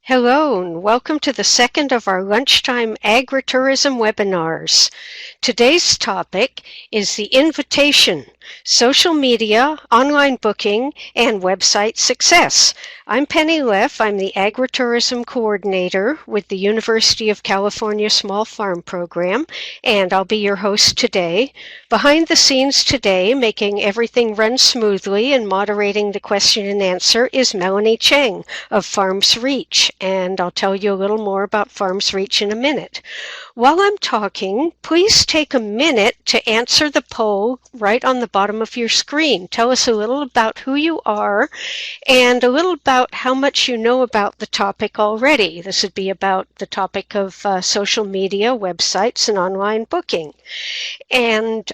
Hello and welcome to the second of our Lunchtime Agritourism webinars. Today's topic is the invitation, social media, online booking, and website success. I'm Penny Leff. I'm the Agritourism Coordinator with the University of California Small Farm Program, and I'll be your host today. Behind the scenes today, making everything run smoothly and moderating the question and answer is Melanie Cheng of Farms Reach, and I'll tell you a little more about Farms Reach in a minute. While I'm talking, please take a minute to answer the poll right on the bottom of your screen. Tell us a little about who you are and a little about how much you know about the topic already. This would be about the topic of social media, websites, and online booking. And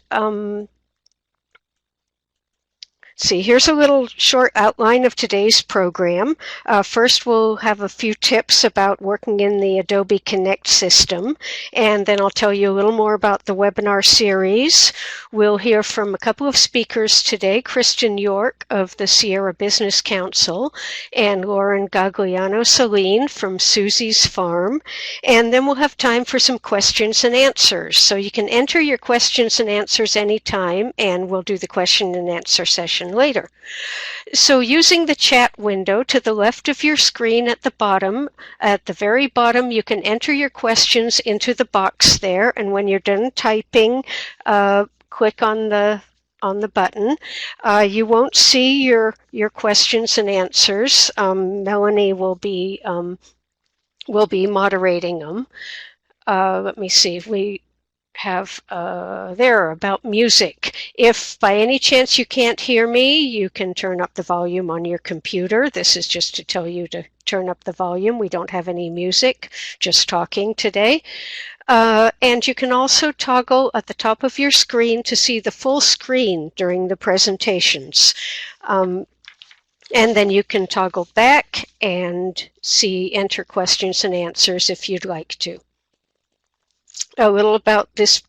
see, here's a little short outline of today's program. First, we'll have a few tips about working in the Adobe Connect system, and then I'll tell you a little more about the webinar series. We'll hear from a couple of speakers today, Kristin York of the Sierra Business Council and Lauren Gagliano-Saline from Suzy's Farm, and then we'll have time for some questions and answers. So you can enter your questions and answers anytime, and we'll do the question and answer session later. So using the chat window to the left of your screen at the very bottom, you can enter your questions into the box there, and when you're done typing, click on the button. You won't see your questions and answers. Melanie will be moderating them. Let me see if we have there about music. If by any chance you can't hear me, you can turn up the volume on your computer. This is just to tell you to turn up the volume. We don't have any music, just talking today. And you can also toggle at the top of your screen to see the full screen during the presentations. And then you can toggle back and enter questions and answers if you'd like to. A little about this,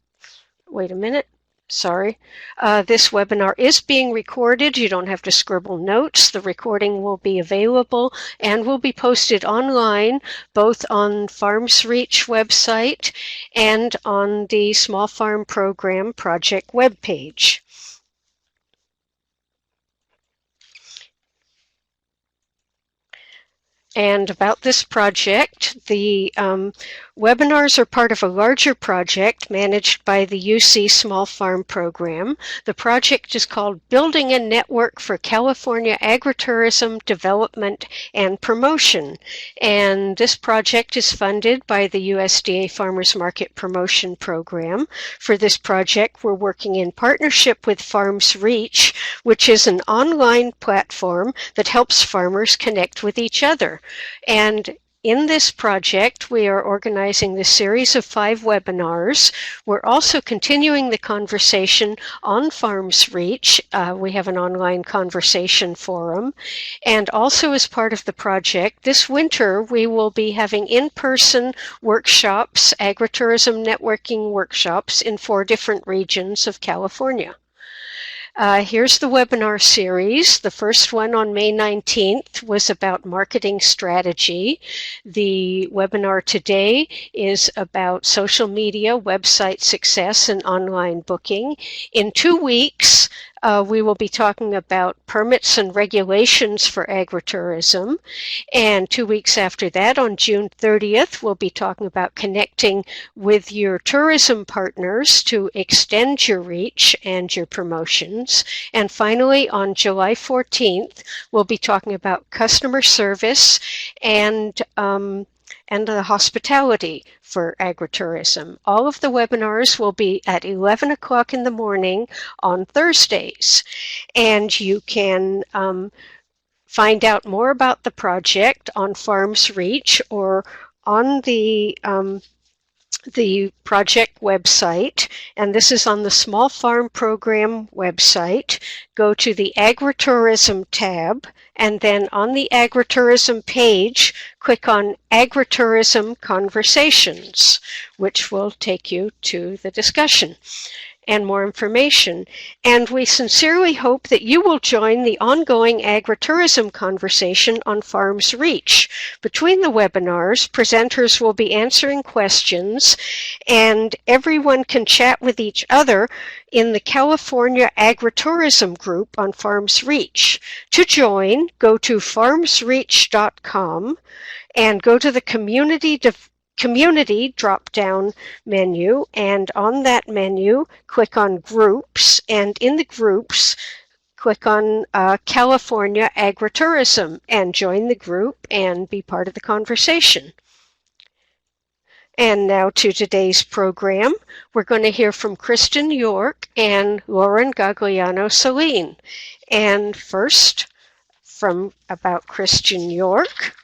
wait a minute, sorry. This webinar is being recorded. You don't have to scribble notes. The recording will be available and will be posted online, both on Farms Reach website and on the Small Farm Program project webpage. And about this project, the webinars are part of a larger project managed by the UC Small Farm Program. The project is called Building a Network for California Agritourism Development and Promotion. And this project is funded by the USDA Farmers Market Promotion Program. For this project, we're working in partnership with Farms Reach, which is an online platform that helps farmers connect with each other. And in this project, we are organizing the series of 5 webinars. We're also continuing the conversation on Farms Reach. We have an online conversation forum. And also as part of the project, this winter we will be having in-person workshops, agritourism networking workshops in 4 different regions of California. Here's the webinar series. The first one on May 19th was about marketing strategy. The webinar today is about social media, website success, and online booking. In 2 weeks, we will be talking about permits and regulations for agritourism. And 2 weeks after that, on June 30th, we'll be talking about connecting with your tourism partners to extend your reach and your promotions. And finally, on July 14th, we'll be talking about customer service and the hospitality for agritourism. All of the webinars will be at 11 o'clock in the morning on Thursdays. And you can find out more about the project on Farms Reach or on the project website, and this is on the Small Farm Program website. Go to the Agritourism tab, and then on the Agritourism page, click on Agritourism Conversations, which will take you to the discussion. and more information. And we sincerely hope that you will join the ongoing agritourism conversation on Farms Reach. Between the webinars, presenters will be answering questions, and everyone can chat with each other in the California Agritourism group on Farms Reach. To join, go to farmsreach.com and go to the community drop-down menu, and on that menu click on groups, and in the groups click on California Agritourism and join the group and be part of the conversation. And now to today's program. We're going to hear from Kristin York and Lauren Gagliano-Saline. And first, about Kristin York.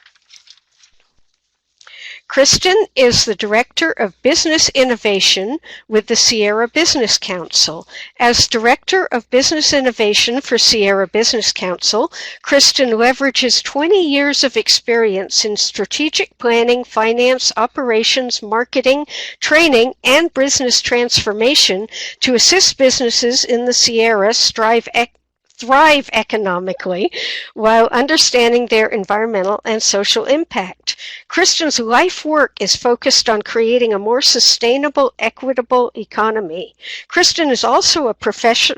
Kristin is the Director of Business Innovation with the Sierra Business Council. As Director of Business Innovation for Sierra Business Council, Kristin leverages 20 years of experience in strategic planning, finance, operations, marketing, training, and business transformation to assist businesses in the Sierra thrive economically while understanding their environmental and social impact. Kristin's life work is focused on creating a more sustainable, equitable economy. Kristin is also a professor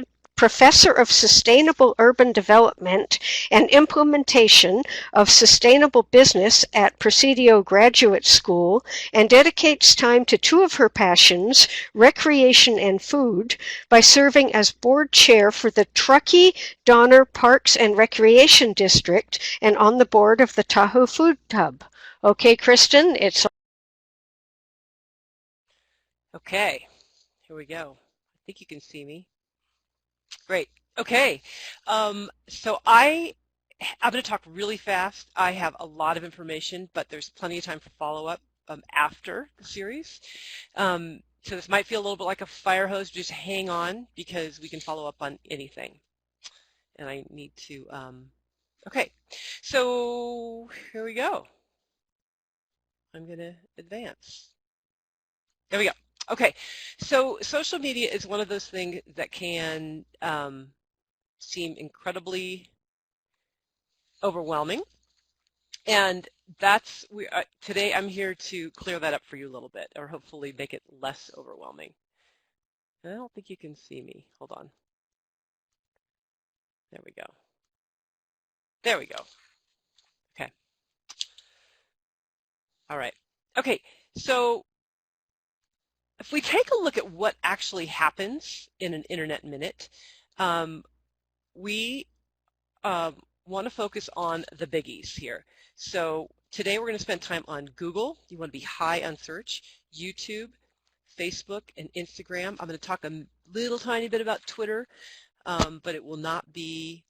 of Sustainable Urban Development and Implementation of Sustainable Business at Presidio Graduate School, and dedicates time to two of her passions, recreation and food, by serving as board chair for the Truckee-Donner Parks and Recreation District and on the board of the Tahoe Food Hub. Okay, Kristin, it's... Okay, here we go. I think you can see me. Great. Okay. So I'm going to talk really fast. I have a lot of information, but there's plenty of time for follow-up after the series. So this might feel a little bit like a fire hose. Just hang on because we can follow up on anything. And I need to, okay. So here we go. I'm going to advance. There we go. Okay, so social media is one of those things that can seem incredibly overwhelming, and today I'm here to clear that up for you a little bit, or hopefully make it less overwhelming. I don't think you can see me. Hold on. There we go. There we go. Okay. All right. Okay, so if we take a look at what actually happens in an Internet minute, we want to focus on the biggies here. So today we're going to spend time on Google. You want to be high on search, YouTube, Facebook, and Instagram. I'm going to talk a little tiny bit about Twitter, but it will not be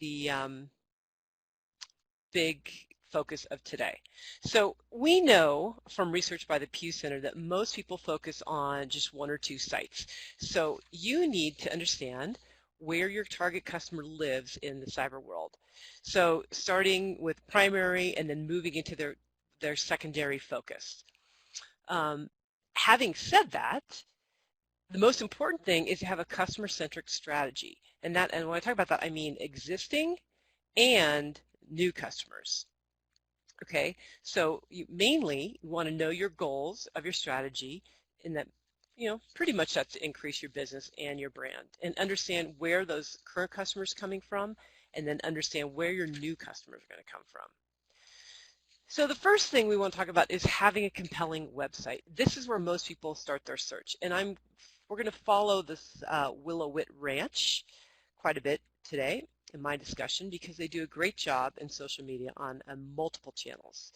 the big focus of today. So we know from research by the Pew Center that most people focus on just one or two sites. So you need to understand where your target customer lives in the cyber world. So starting with primary and then moving into their secondary focus. Having said that, the most important thing is to have a customer-centric strategy. And when I talk about that, I mean existing and new customers. Okay, so you mainly want to know your goals of your strategy, and that, pretty much that's to increase your business and your brand, and understand where those current customers are coming from, and then understand where your new customers are going to come from. So the first thing we want to talk about is having a compelling website. This is where most people start their search, and we're going to follow this Willow-Witt Ranch quite a bit today in my discussion, because they do a great job in social media on multiple channels.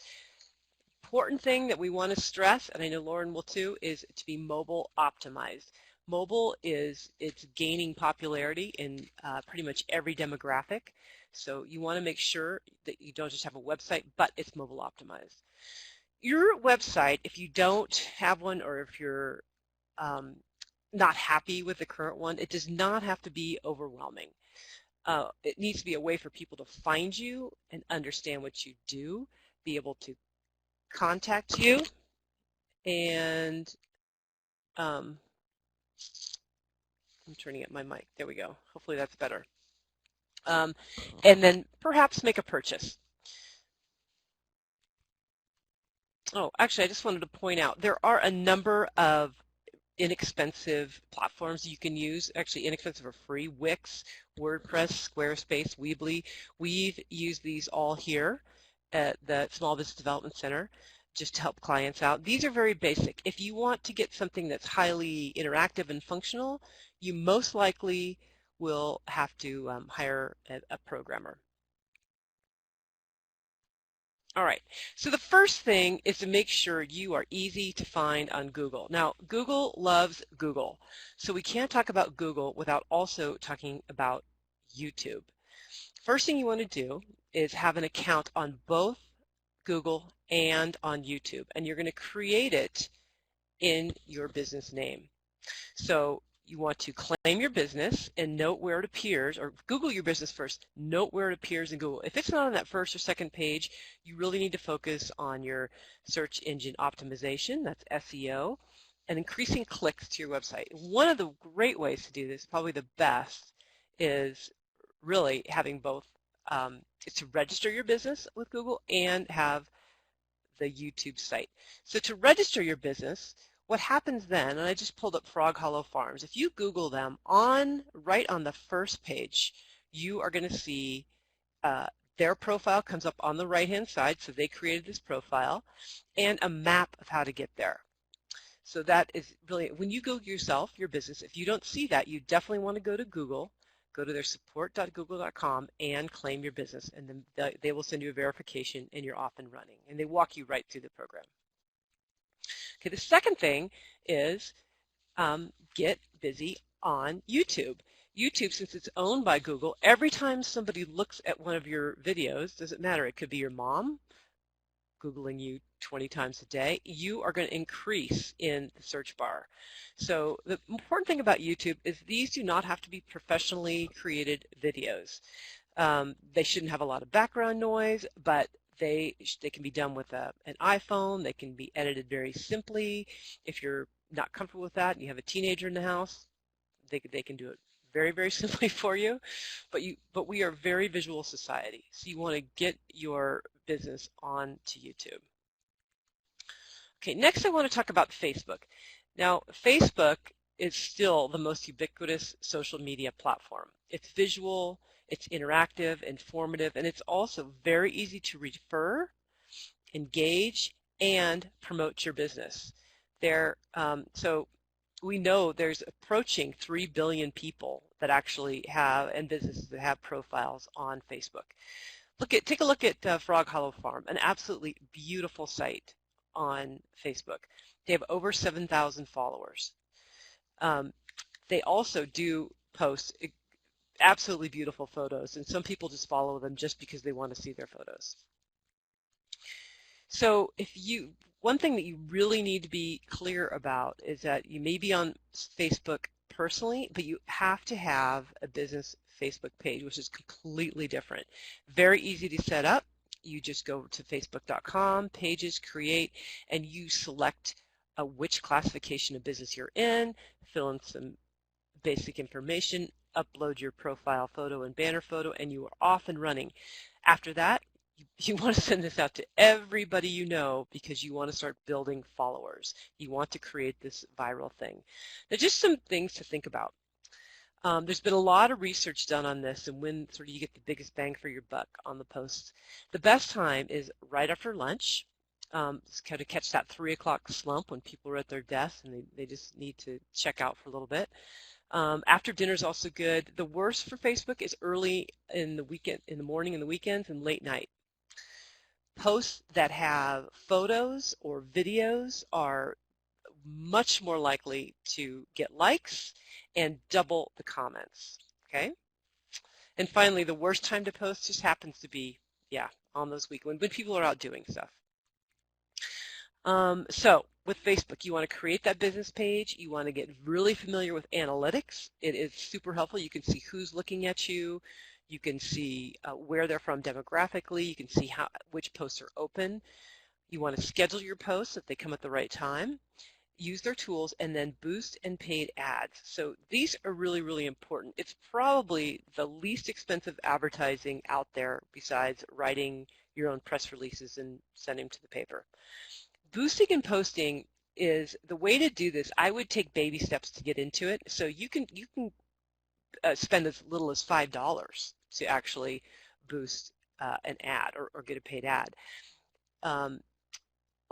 Important thing that we want to stress, and I know Lauren will too, is to be mobile optimized. Mobile it's gaining popularity in pretty much every demographic, so you want to make sure that you don't just have a website, but it's mobile optimized. Your website, if you don't have one, or if you're not happy with the current one, it does not have to be overwhelming. It needs to be a way for people to find you and understand what you do, be able to contact you, and I'm turning up my mic. There we go. Hopefully that's better. And then perhaps make a purchase. Oh, actually, I just wanted to point out there are a number of inexpensive platforms you can use, actually inexpensive or free: Wix, WordPress, Squarespace, Weebly. We've used these all here at the Small Business Development Center just to help clients out. These are very basic. If you want to get something that's highly interactive and functional, you most likely will have to hire a programmer. All right, so the first thing is to make sure you are easy to find on Google. Now, Google loves Google, so we can't talk about Google without also talking about YouTube. First thing you want to do is have an account on both Google and on YouTube, and you're going to create it in your business name. So you want to claim your business and note where it appears, or Google your business first, note where it appears in Google. If it's not on that first or second page, you really need to focus on your search engine optimization, that's SEO, and increasing clicks to your website. One of the great ways to do this, probably the best, is really having both, is to register your business with Google and have the YouTube site. So to register your business, what happens then, and I just pulled up Frog Hollow Farms, if you Google them, right on the first page, you are going to see their profile comes up on the right-hand side, so they created this profile, and a map of how to get there. So that is really, when you Google yourself, your business, if you don't see that, you definitely want to go to Google, go to their support.google.com and claim your business, and then they will send you a verification and you're off and running, and they walk you right through the program. Okay, the second thing is get busy on YouTube. YouTube, since it's owned by Google, every time somebody looks at one of your videos, doesn't matter, it could be your mom Googling you 20 times a day, you are going to increase in the search bar. So the important thing about YouTube is these do not have to be professionally created videos. They shouldn't have a lot of background noise, but they can be done with an iPhone. They can be edited very simply. If you're not comfortable with that and you have a teenager in the house, they can do it very, very simply for you. But we are a very visual society, so you want to get your business onto YouTube. Okay, next I want to talk about Facebook. Now, Facebook is still the most ubiquitous social media platform. It's visual, it's interactive, informative, and it's also very easy to refer, engage, and promote your business. So we know there's approaching 3 billion people that actually have, and businesses that have profiles on Facebook. Take a look at Frog Hollow Farm, an absolutely beautiful site on Facebook. They have over 7,000 followers. They also do post absolutely beautiful photos, and some people just follow them just because they want to see their photos. So one thing that you really need to be clear about is that you may be on Facebook personally, but you have to have a business Facebook page, which is completely different. Very easy to set up. You just go to facebook.com, pages, create, and you select which classification of business you're in, fill in some basic information, upload your profile photo and banner photo, and you are off and running. After that, you want to send this out to everybody you know because you want to start building followers. You want to create this viral thing. Now, just some things to think about. There's been a lot of research done on this and when sort of you get the biggest bang for your buck on the posts. The best time is right after lunch. Just kind of catch that 3 o'clock slump when people are at their desks and they just need to check out for a little bit. After dinner is also good. The worst for Facebook is early in the weekend, in the morning and the weekends, and late night. Posts that have photos or videos are much more likely to get likes and double the comments, okay? And finally, the worst time to post just happens to be, on those weekends when people are out doing stuff. So with Facebook, you want to create that business page. You want to get really familiar with analytics. It is super helpful. You can see who's looking at you. You can see where they're from demographically. You can see which posts are open. You want to schedule your posts so that they come at the right time. use their tools, and then boost and paid ads. So these are really, really important. It's probably the least expensive advertising out there besides writing your own press releases and sending them to the paper. Boosting and posting is the way to do this. I would take baby steps to get into it. So you can spend as little as $5 to actually boost an ad or get a paid ad.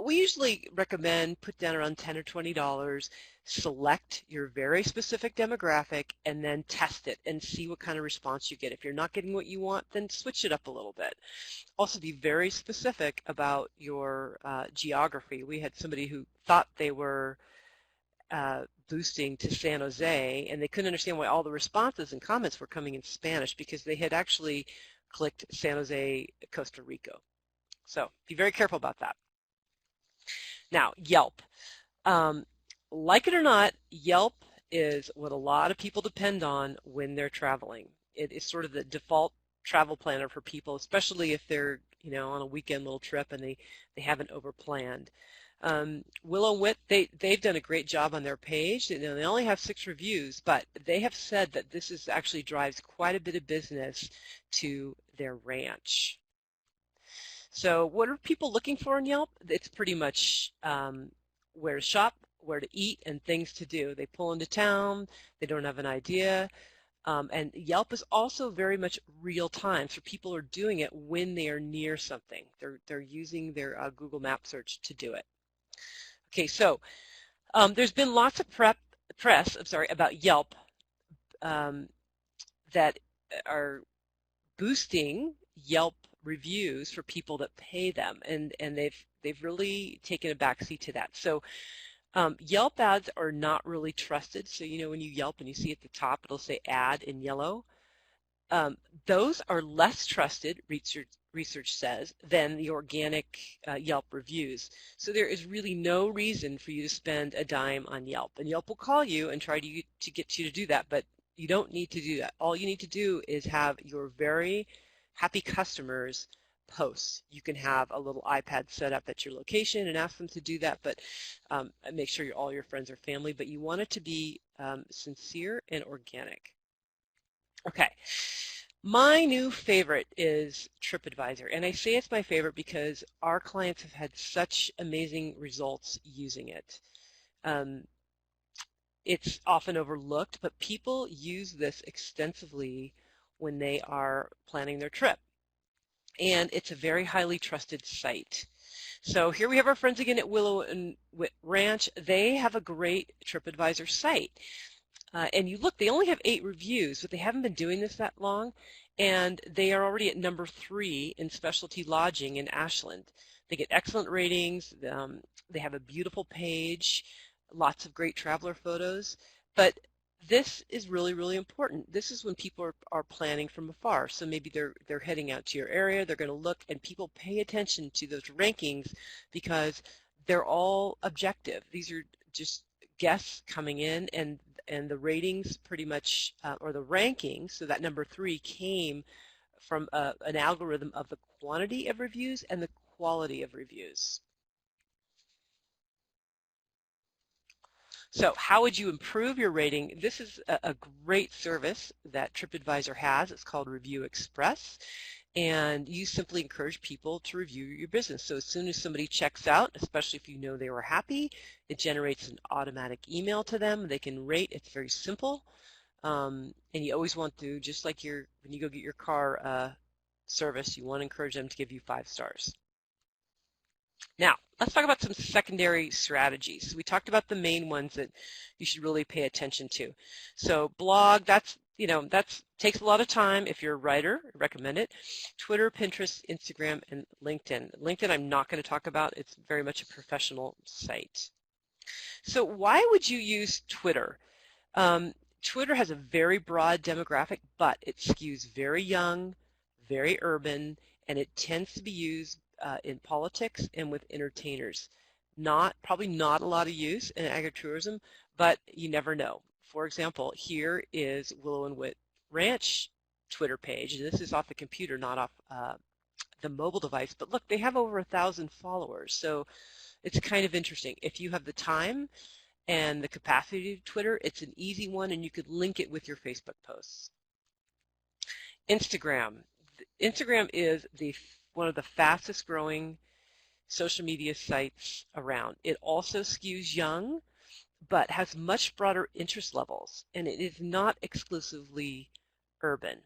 We usually recommend put down around $10 or $20, select your very specific demographic, and then test it and see what kind of response you get. If you're not getting what you want, then switch it up a little bit. Also be very specific about your geography. We had somebody who thought they were boosting to San Jose, and they couldn't understand why all the responses and comments were coming in Spanish because they had actually clicked San Jose, Costa Rica. So be very careful about that. Now, Yelp. Like it or not, Yelp is what a lot of people depend on when they're traveling. It is sort of the default travel planner for people, especially if they're, on a weekend little trip and they haven't overplanned. Willow Wit, they've done a great job on their page. They only have 6 reviews, but they have said that this actually drives quite a bit of business to their ranch. So what are people looking for in Yelp? It's pretty much where to shop, where to eat, and things to do. They pull into town, they don't have an idea, and Yelp is also very much real time, so people are doing it when they are near something. They're using their Google Map search to do it. Okay, so there's been lots of press about Yelp that are boosting Yelp reviews for people that pay them, and they've really taken a backseat to that. So Yelp ads are not really trusted. So when you Yelp and you see at the top it'll say ad in yellow, those are less trusted, research says, than the organic Yelp reviews. So there is really no reason for you to spend a dime on Yelp, and Yelp will call you and try to get you to do that, but you don't need to do that. All you need to do is have your very happy customers post. You can have a little iPad set up at your location and ask them to do that, but make sure all your friends are family, but you want it to be sincere and organic. Okay, my new favorite is TripAdvisor, and I say it's my favorite because our clients have had such amazing results using it. It's often overlooked, but people use this extensively when they are planning their trip. And it's a very highly trusted site. So here we have our friends again at Willow and Wit Ranch. They have a great TripAdvisor site. And you look, they only have 8 reviews, but they haven't been doing this that long. And they are already at number 3 in specialty lodging in Ashland. They get excellent ratings. They have a beautiful page, lots of great traveler photos. But this is really, really important. This is when people are planning from afar. So maybe they're heading out to your area, they're going to look, and people pay attention to those rankings because they're all objective. These are just guests coming in, and the ratings pretty much, or the rankings, so that number 3 came from an algorithm of the quantity of reviews and the quality of reviews. So how would you improve your rating? This is a great service that TripAdvisor has. It's called Review Express, and you simply encourage people to review your business. So as soon as somebody checks out, especially if you know they were happy, it generates an automatic email to them. They can rate. It's very simple, and you always want to, just like when you go get your car service, you want to encourage them to give you 5 stars. Now, let's talk about some secondary strategies. We talked about the main ones that you should really pay attention to. So blog, that takes a lot of time. If you're a writer, I recommend it. Twitter, Pinterest, Instagram, and LinkedIn. LinkedIn I'm not going to talk about. It's very much a professional site. So why would you use Twitter? Twitter has a very broad demographic, but it skews very young, very urban, and it tends to be used in politics and with entertainers. Probably not a lot of use in agritourism, but you never know. For example, here is Willow and Wit Ranch Twitter page, and this is off the computer, not off the mobile device, but look, they have over 1,000 followers. So it's kind of interesting. If you have the time and the capacity to Twitter, it's an easy one, and you could link it with your Facebook posts. Instagram. Instagram is one of the fastest growing social media sites around. It also skews young, but has much broader interest levels, and it is not exclusively urban.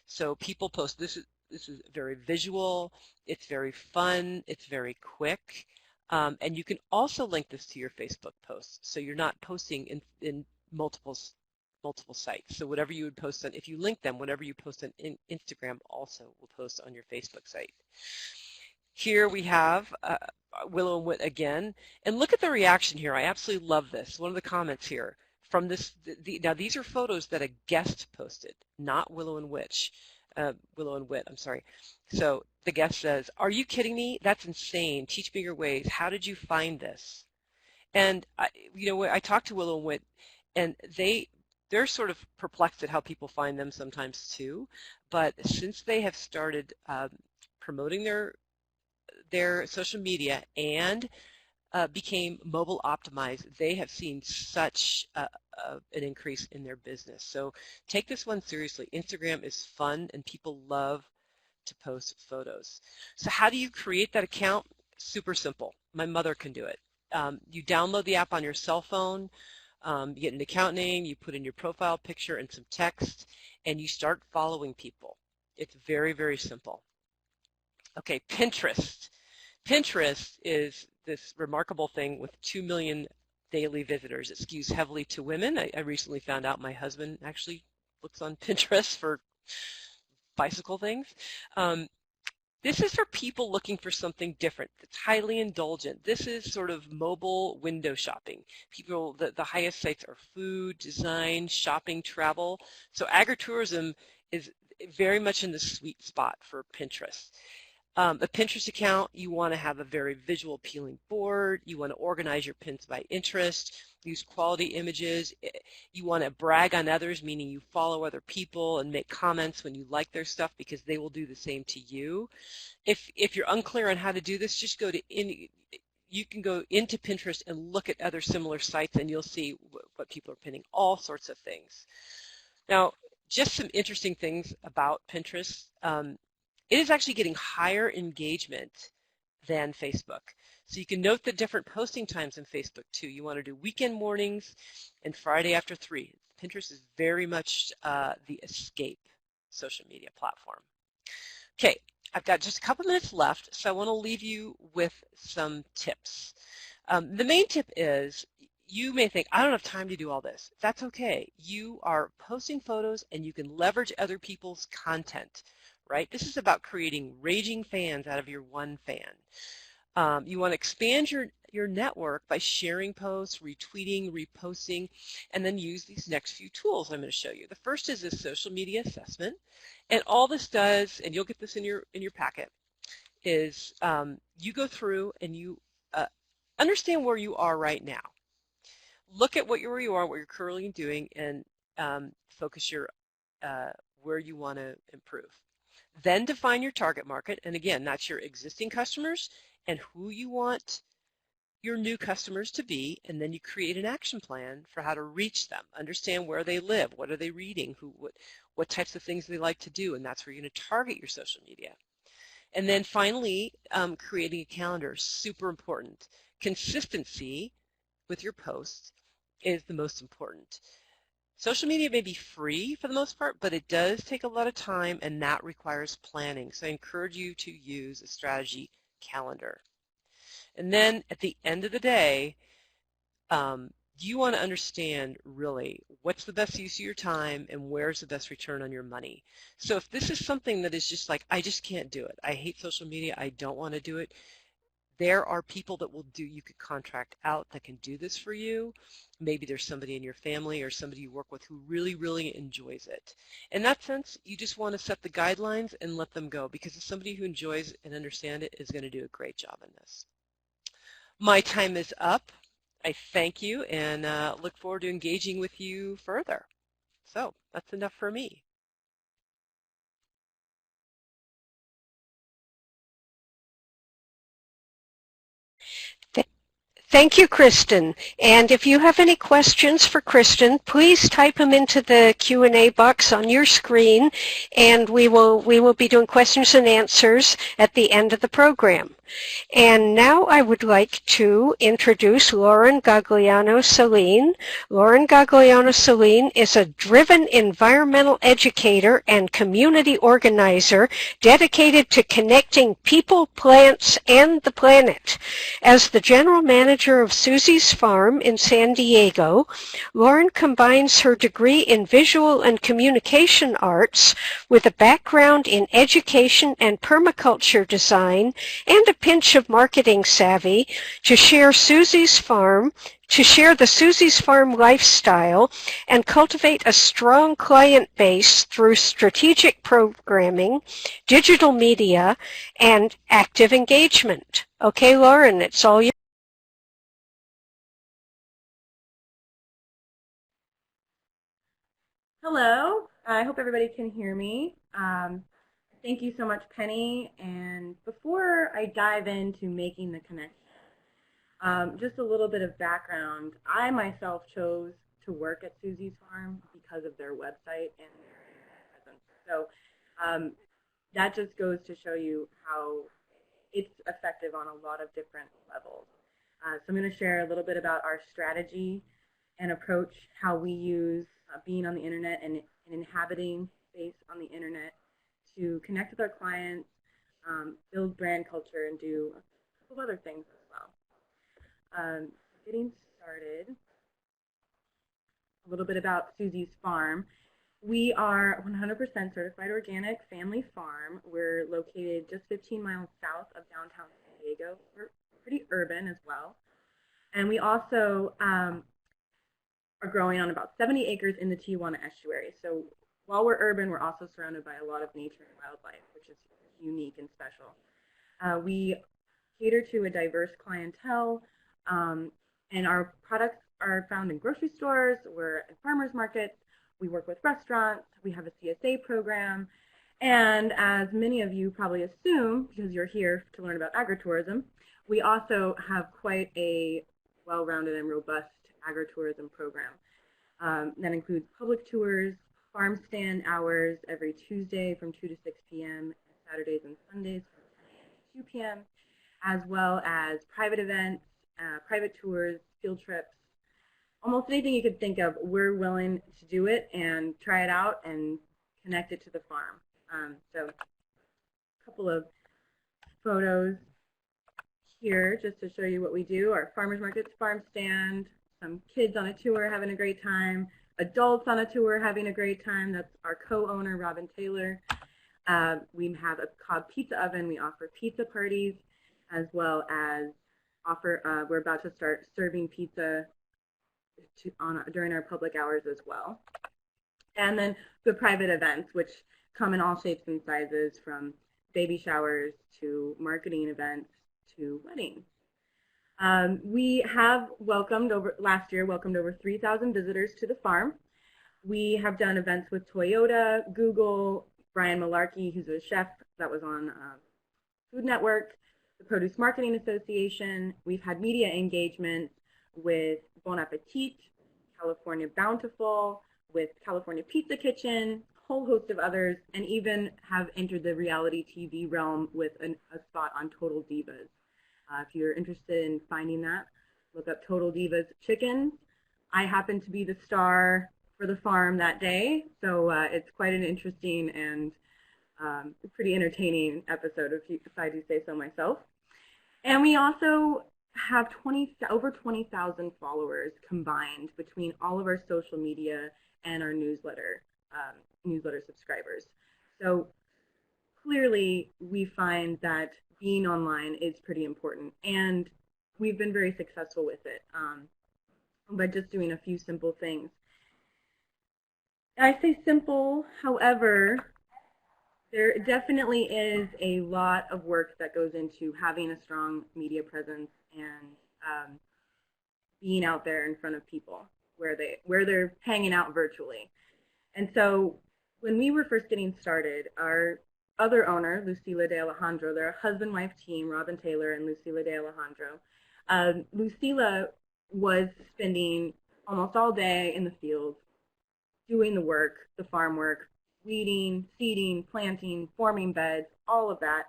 So people post, this is very visual, it's very fun, it's very quick, and you can also link this to your Facebook posts, so you're not posting in multiple sites. So whatever you would post on, if you link them, whatever you post on Instagram also will post on your Facebook site. Here we have Willow and Wit again, and look at the reaction here. I absolutely love this. One of the comments here from this. Now these are photos that a guest posted, not Willow and Wit. I'm sorry. So the guest says, "Are you kidding me? That's insane. Teach me your ways. How did you find this?" And I talked to Willow and Wit, and they're sort of perplexed at how people find them sometimes too. But since they have started promoting their social media and became mobile optimized, they have seen such an increase in their business. So take this one seriously. Instagram is fun and people love to post photos. So how do you create that account? Super simple. My mother can do it. You download the app on your cell phone, you get an account name, you put in your profile picture and some text, and you start following people. It's very, very simple. Okay, Pinterest. Pinterest is this remarkable thing with 2 million daily visitors. It skews heavily to women. I recently found out my husband actually looks on Pinterest for bicycle things. This is for people looking for something different. It's highly indulgent. This is sort of mobile window shopping. People, the highest sites are food, design, shopping, travel. So agritourism is very much in the sweet spot for Pinterest. A Pinterest account, you want to have a very visual appealing board. You want to organize your pins by interest, use quality images. You want to brag on others, meaning you follow other people and make comments when you like their stuff because they will do the same to you. If you're unclear on how to do this, just you can go into Pinterest and look at other similar sites and you'll see what people are pinning, all sorts of things. Now, just some interesting things about Pinterest. It is actually getting higher engagement than Facebook. So you can note the different posting times in Facebook too. You want to do weekend mornings and Friday after 3. Pinterest is very much the escape social media platform. Okay, I've got just a couple minutes left, so I want to leave you with some tips. The main tip is, you may think, I don't have time to do all this. That's okay. You are posting photos and you can leverage other people's content. Right? This is about creating raging fans out of your one fan. You want to expand your network by sharing posts, retweeting, reposting, and then use these next few tools I'm going to show you. The first is this social media assessment, and all this does, and you'll get this in your packet, is you go through and you understand where you are right now. Look at where you are, what you're currently doing, and focus your where you want to improve. Then define your target market, and again, that's your existing customers and who you want your new customers to be, and then you create an action plan for how to reach them. Understand where they live, what are they reading, what types of things they like to do, and that's where you're going to target your social media. And then finally, creating a calendar, super important. Consistency with your posts is the most important. Social media may be free for the most part, but it does take a lot of time and that requires planning. So I encourage you to use a strategy calendar. And then at the end of the day, you want to understand really what's the best use of your time and where's the best return on your money. So if this is something that is just like, I just can't do it, I hate social media, I don't want to do it, there are people that you could contract out that can do this for you. Maybe there's somebody in your family or somebody you work with who really, really enjoys it. In that sense, you just want to set the guidelines and let them go, because somebody who enjoys and understands it is going to do a great job in this. My time is up. I thank you and look forward to engaging with you further. So that's enough for me. Thank you, Kristin. And if you have any questions for Kristin, please type them into the Q&A box on your screen, and we will be doing questions and answers at the end of the program. And now I would like to introduce Lauren Gagliano-Celine. Lauren Gagliano-Celine is a driven environmental educator and community organizer dedicated to connecting people, plants, and the planet. As the general manager of Suzy's Farm in San Diego, Lauren combines her degree in visual and communication arts with a background in education and permaculture design and a pinch of marketing savvy to share the Suzy's Farm lifestyle and cultivate a strong client base through strategic programming, digital media, and active engagement. Okay, Lauren, it's all yours. Hello, I hope everybody can hear me. Thank you so much, Penny. And before I dive into making the connection, just a little bit of background. I myself chose to work at Suzy's Farm because of their website and their internet presence. So that just goes to show you how it's effective on a lot of different levels. So I'm going to share a little bit about our strategy and approach, how we use being on the internet and inhabiting space on the internet to connect with our clients, build brand culture, and do a couple of other things as well. Getting started, a little bit about Suzy's Farm. We are 100% certified organic family farm. We're located just 15 miles south of downtown San Diego. We're pretty urban as well. And we also are growing on about 70 acres in the Tijuana estuary. So while we're urban, we're also surrounded by a lot of nature and wildlife, which is unique and special. We cater to a diverse clientele, and our products are found in grocery stores, we're at farmers markets, we work with restaurants, we have a CSA program, and as many of you probably assume, because you're here to learn about agritourism, we also have quite a well-rounded and robust agritourism program. That includes public tours, farm stand hours every Tuesday from 2 to 6 p.m., Saturdays and Sundays from 10 a.m. to 2 p.m., as well as private events, private tours, field trips. Almost anything you could think of, we're willing to do it and try it out and connect it to the farm. So a couple of photos here just to show you what we do. Our farmers markets, farm stand, some kids on a tour having a great time, adults on a tour having a great time. That's our co-owner, Robin Taylor. We have a Cobb pizza oven. We offer pizza parties, as well as we're about to start serving pizza during our public hours as well. And then the private events, which come in all shapes and sizes, from baby showers to marketing events to weddings. We have last year welcomed over 3,000 visitors to the farm. We have done events with Toyota, Google, Brian Malarkey, who's a chef that was on Food Network, the Produce Marketing Association. We've had media engagements with Bon Appetit, California Bountiful, with California Pizza Kitchen, a whole host of others, and even have entered the reality TV realm with a spot on Total Divas. If you're interested in finding that, look up Total Divas Chickens. I happen to be the star for the farm that day, so it's quite an interesting and pretty entertaining episode, if I do say so myself. And we also have over 20,000 followers combined between all of our social media and our newsletter subscribers. So clearly, we find that being online is pretty important, and we've been very successful with it by just doing a few simple things. I say simple, however, there definitely is a lot of work that goes into having a strong media presence and being out there in front of people where they're hanging out virtually. And so when we were first getting started, our other owner, Lucila de Alejandro, they're a husband-wife team, Robin Taylor and Lucila de Alejandro. Lucila was spending almost all day in the fields doing the work, the farm work, weeding, seeding, planting, forming beds, all of that.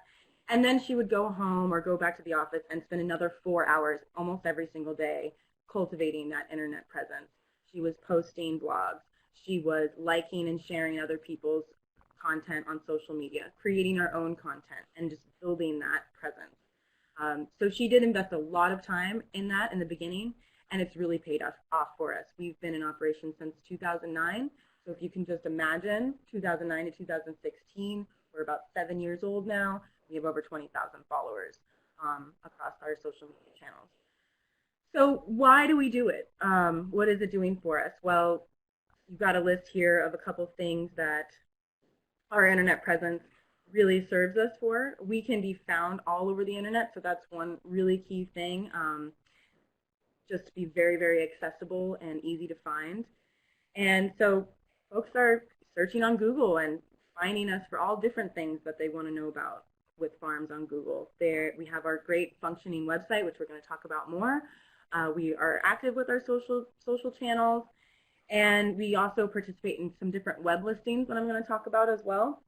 And then she would go home or go back to the office and spend another 4 hours almost every single day cultivating that internet presence. She was posting blogs. She was liking and sharing other people's content on social media, creating our own content, and just building that presence. So she did invest a lot of time in that in the beginning, and it's really paid off for us. We've been in operation since 2009, so if you can just imagine, 2009 to 2016, we're about 7 years old now. We have over 20,000 followers across our social media channels. So why do we do it? What is it doing for us? Well, you've got a list here of a couple things that our internet presence really serves us for. We can be found all over the internet, so that's one really key thing, just to be very, very accessible and easy to find. And so folks are searching on Google and finding us for all different things that they want to know about with farms on Google. We have our great functioning website, which we're going to talk about more. We are active with our social channels, and we also participate in some different web listings that I'm going to talk about as well.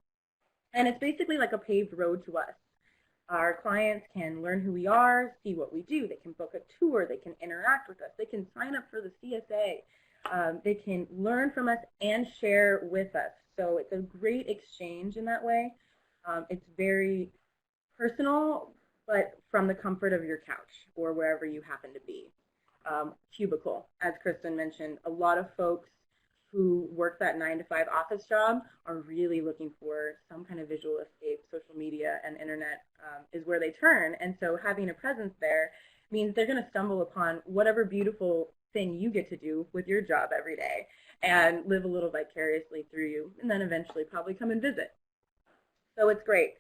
And it's basically like a paved road to us. Our clients can learn who we are, see what we do. They can book a tour. They can interact with us. They can sign up for the CSA. They can learn from us and share with us. So it's a great exchange in that way. It's very personal, but from the comfort of your couch or wherever you happen to be. Cubicle, as Kristin mentioned, a lot of folks who work that 9-to-5 office job are really looking for some kind of visual escape. Social media and internet is where they turn, and so having a presence there means they're going to stumble upon whatever beautiful thing you get to do with your job every day and live a little vicariously through you, and then eventually probably come and visit. So it's great.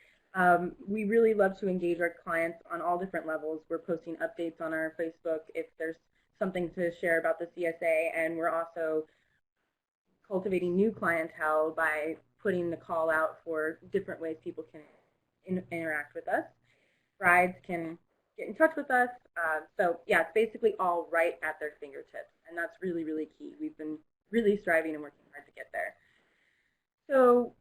We really love to engage our clients on all different levels. We're posting updates on our Facebook if there's something to share about the CSA, and we're also cultivating new clientele by putting the call out for different ways people can interact with us. Brides can get in touch with us. So yeah, it's basically all right at their fingertips, and that's really, really key. We've been really striving and working hard to get there. So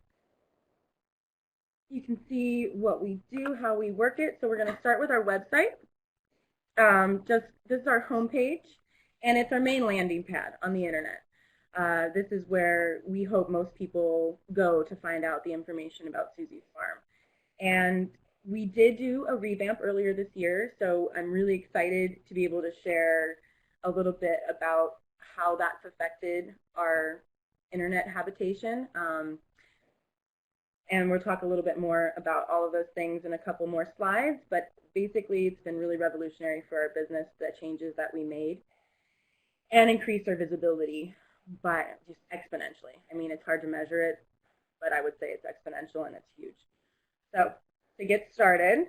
you can see what we do, how we work it. So we're going to start with our website. This is our homepage, and it's our main landing pad on the internet. This is where we hope most people go to find out the information about Suzy's farm. And we did do a revamp earlier this year, so I'm really excited to be able to share a little bit about how that's affected our internet habitation. And we'll talk a little bit more about all of those things in a couple more slides, but basically it's been really revolutionary for our business, the changes that we made, and increased our visibility by just exponentially. I mean, it's hard to measure it, but I would say it's exponential and it's huge. So to get started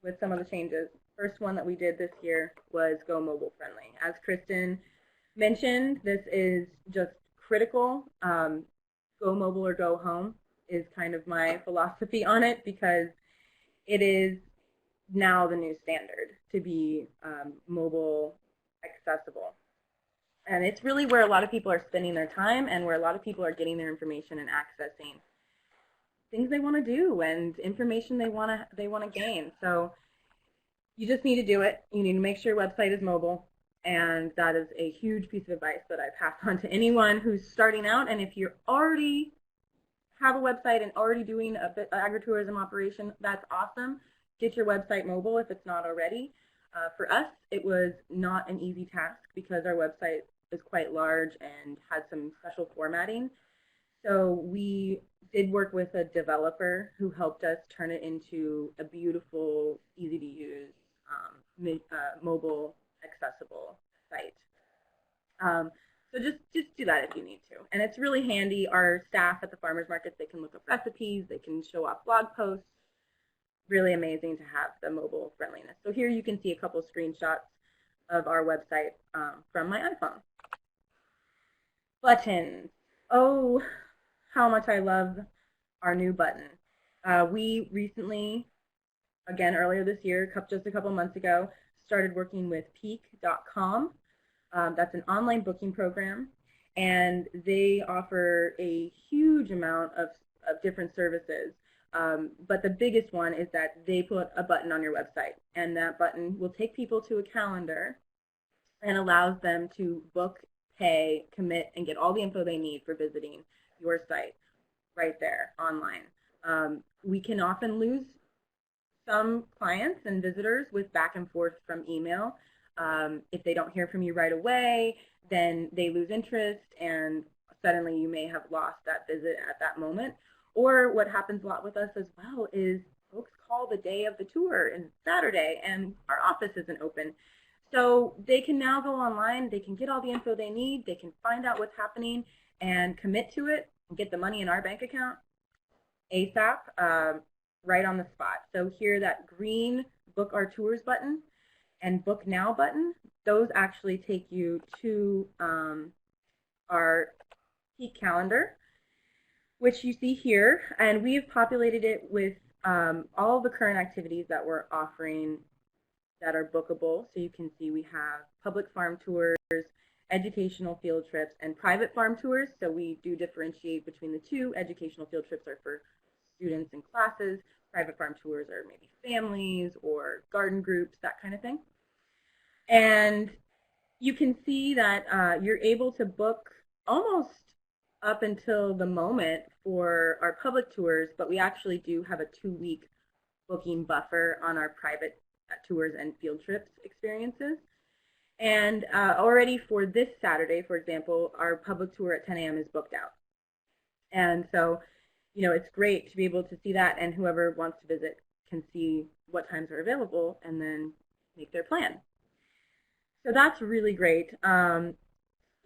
with some of the changes, first one that we did this year was go mobile friendly. As Kristin mentioned, this is just critical. Go mobile or go home is kind of my philosophy on it, because it is now the new standard to be mobile accessible. And it's really where a lot of people are spending their time and where a lot of people are getting their information and accessing things they want to do and information they want to gain. So you just need to do it. You need to make sure your website is mobile, and that is a huge piece of advice that I pass on to anyone who's starting out. And if you already have a website and already doing an agritourism operation, that's awesome. Get your website mobile if it's not already. For us, it was not an easy task because our website is quite large and had some special formatting. So we did work with a developer who helped us turn it into a beautiful, easy-to-use, mobile, accessible site. So just do that if you need to. And it's really handy. Our staff at the farmers markets, they can look up recipes, they can show off blog posts. Really amazing to have the mobile friendliness. So here you can see a couple screenshots of our website from my iPhone. Buttons. Oh, how much I love our new button. We recently, again earlier this year, just a couple months ago, started working with PEAC.com. That's an online booking program, and they offer a huge amount of different services. But the biggest one is that they put a button on your website, and that button will take people to a calendar and allows them to book, pay, commit, and get all the info they need for visiting your site right there online. We can often lose some clients and visitors with back and forth from email. If they don't hear from you right away, then they lose interest, and suddenly you may have lost that visit at that moment. Or what happens a lot with us as well is folks call the day of the tour and Saturday, and our office isn't open. So they can now go online, they can get all the info they need, they can find out what's happening and commit to it and get the money in our bank account ASAP, right on the spot. So here, that green Book Our Tours button and Book Now button, those actually take you to our PEAC calendar, which you see here, and we've populated it with all the current activities that we're offering that are bookable. So you can see we have public farm tours, educational field trips, and private farm tours. So we do differentiate between the two. Educational field trips are for students and classes. Private farm tours are maybe families or garden groups, that kind of thing. And you can see that you're able to book almost up until the moment for our public tours, but we actually do have a 2-week booking buffer on our private tours and field trips experiences. And already for this Saturday, for example, our public tour at 10 a.m. is booked out. And so, you know, it's great to be able to see that, and whoever wants to visit can see what times are available and then make their plan. So that's really great.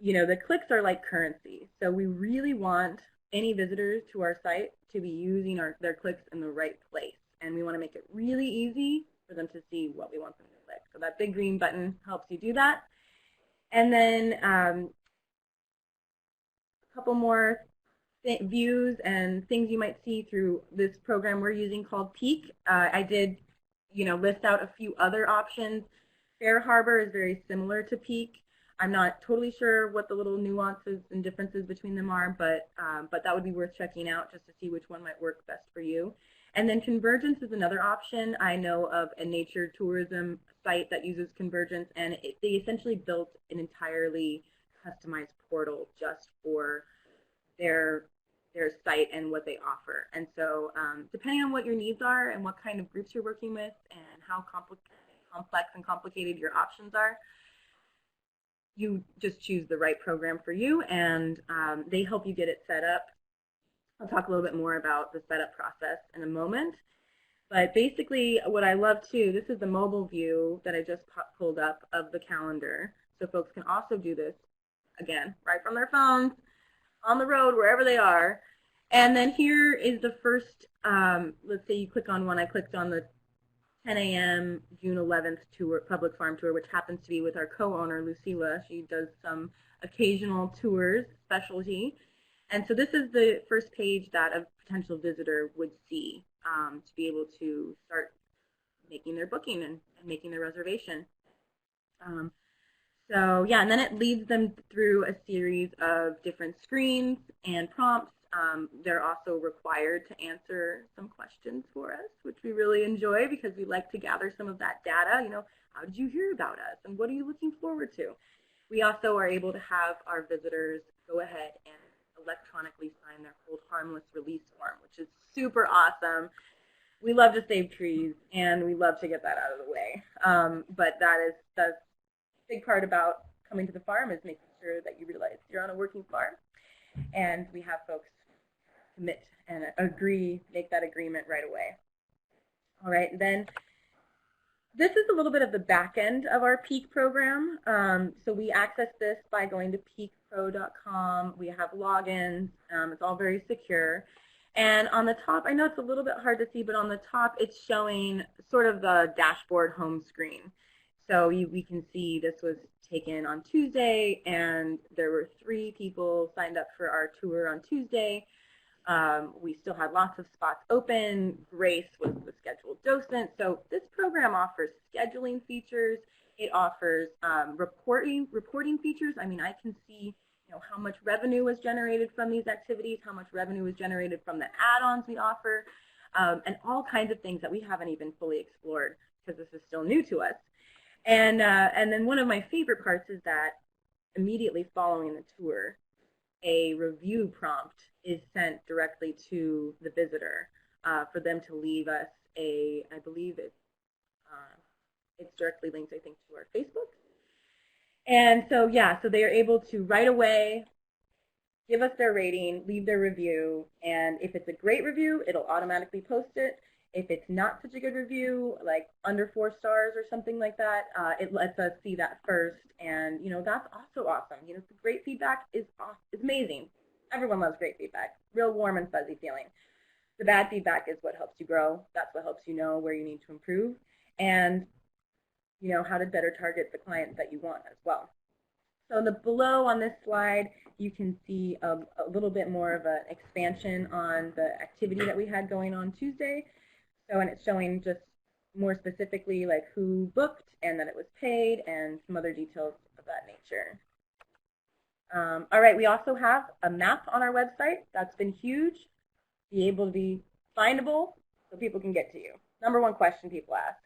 You know, the clicks are like currency. So we really want any visitors to our site to be using their clicks in the right place. And we want to make it really easy for them to see what we want them to click. So that big green button helps you do that. And then a couple more views and things you might see through this program we're using called PEAC. I did, you know, list out a few other options. Fair Harbor is very similar to PEAC. I'm not totally sure what the little nuances and differences between them are, but that would be worth checking out just to see which one might work best for you. And then Convergence is another option. I know of a nature tourism site that uses Convergence, and they essentially built an entirely customized portal just for their site and what they offer. And so depending on what your needs are and what kind of groups you're working with and how complex and complicated your options are, you just choose the right program for you, and they help you get it set up. I'll talk a little bit more about the setup process in a moment. But basically, what I love too, this is the mobile view that I just pulled up of the calendar. So folks can also do this, again, right from their phones, on the road, wherever they are. And then here is the first, let's say you click on one. I clicked on the 10 a.m. June 11th tour, public farm tour, which happens to be with our co-owner, Lucila. She does some occasional tours, specialty. And so this is the first page that a potential visitor would see to be able to start making their booking and making their reservation. So yeah, and then it leads them through a series of different screens and prompts. They're also required to answer some questions for us, which we really enjoy because we like to gather some of that data. You know, how did you hear about us and what are you looking forward to? We also are able to have our visitors go ahead and electronically sign their hold harmless release form, which is super awesome. We love to save trees and we love to get that out of the way. But that's a big part about coming to the farm, is making sure that you realize you're on a working farm, and we have folks commit and agree, make that agreement right away. All right, then this is a little bit of the back end of our PEAC program. So we access this by going to peakpro.com. We have logins. It's all very secure. And on the top, I know it's a little bit hard to see, but on the top it's showing sort of the dashboard home screen. So we can see this was taken on Tuesday, and there were 3 people signed up for our tour on Tuesday. We still had lots of spots open. Grace was the scheduled docent. So this program offers scheduling features. It offers reporting features. I mean, I can see how much revenue was generated from these activities, how much revenue was generated from the add-ons we offer, and all kinds of things that we haven't even fully explored because this is still new to us. And then one of my favorite parts is that immediately following the tour, a review prompt is sent directly to the visitor for them to leave us I believe it's directly linked, I think, to our Facebook. And so, yeah, so they are able to right away give us their rating, leave their review, and if it's a great review, it'll automatically post it. If it's not such a good review, like under 4 stars or something like that, it lets us see that first, and that's also awesome. The great feedback is amazing. Everyone loves great feedback. Real warm and fuzzy feeling. The bad feedback is what helps you grow. That's what helps you know where you need to improve, and how to better target the clients that you want as well. So below on this slide, you can see a little bit more of an expansion on the activity that we had going on Tuesday. So, and it's showing just more specifically like who booked and that it was paid and some other details of that nature. All right, we also have a map on our website. That's been huge. Be able to be findable so people can get to you. #1 question people ask.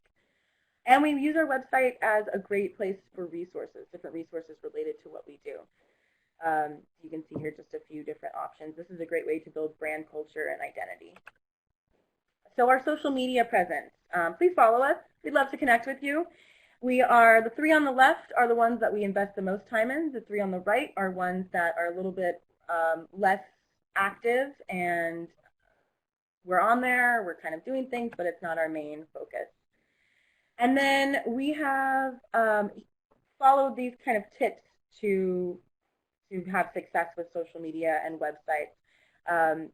And we use our website as a great place for resources, different resources related to what we do. You can see here just a few different options. This is a great way to build brand culture and identity. So our social media presence. Please follow us. We'd love to connect with you. The 3 on the left are the ones that we invest the most time in. The 3 on the right are ones that are a little bit less active, and we're on there. We're kind of doing things, but it's not our main focus. And then we have followed these kind of tips to have success with social media and websites.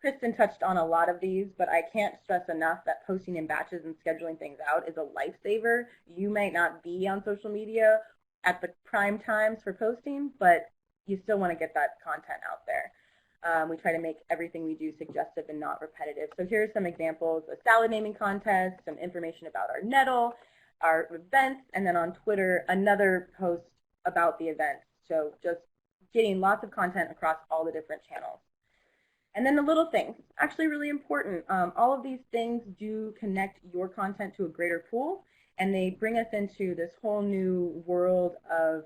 Kristin touched on a lot of these, but I can't stress enough that posting in batches and scheduling things out is a lifesaver. You might not be on social media at the prime times for posting, but you still want to get that content out there. We try to make everything we do suggestive and not repetitive. So here are some examples: a salad naming contest, some information about our nettle, our events, and then on Twitter, another post about the events. So just getting lots of content across all the different channels. And then the little things, actually really important. All of these things do connect your content to a greater pool, and they bring us into this whole new world of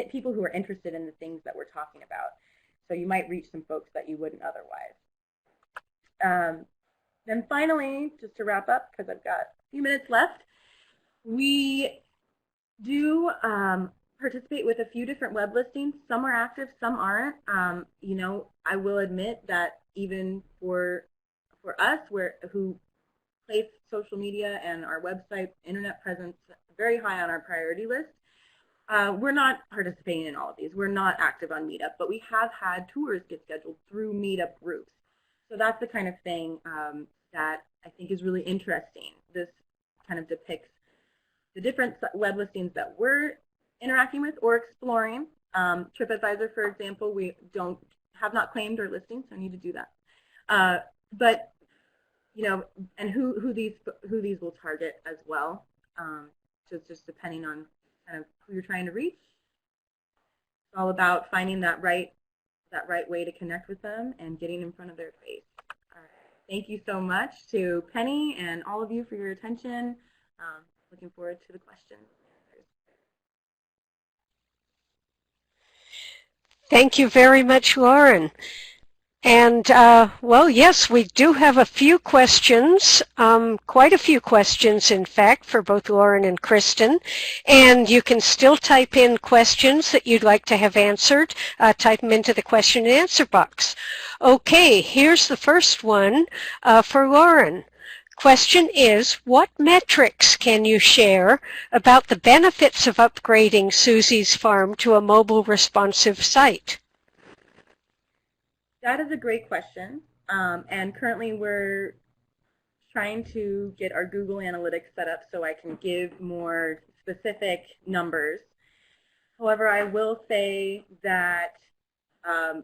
people who are interested in the things that we're talking about. So you might reach some folks that you wouldn't otherwise. Then finally, just to wrap up, because I've got a few minutes left, we do participate with a few different web listings. Some are active, some aren't. I will admit that even for us, who place social media and our website internet presence very high on our priority list, we're not participating in all of these. We're not active on Meetup, but we have had tours get scheduled through Meetup groups. So that's the kind of thing that I think is really interesting. This kind of depicts the different web listings that we're interacting with or exploring. TripAdvisor, for example, we have not claimed our listing, so I need to do that. But and who these will target as well. Just depending on kind of who you're trying to reach. It's all about finding that right way to connect with them and getting in front of their face. All right. Thank you so much to Penny and all of you for your attention. Looking forward to the questions. Thank you very much, Lauren. And, well, yes, we do have a few questions, quite a few questions, in fact, for both Lauren and Kristin. And you can still type in questions that you'd like to have answered. Type them into the question and answer box. Okay, here's the first one for Lauren. Question is, what metrics can you share about the benefits of upgrading Suzy's farm to a mobile responsive site? That is a great question, and currently we're trying to get our Google Analytics set up so I can give more specific numbers. However, I will say that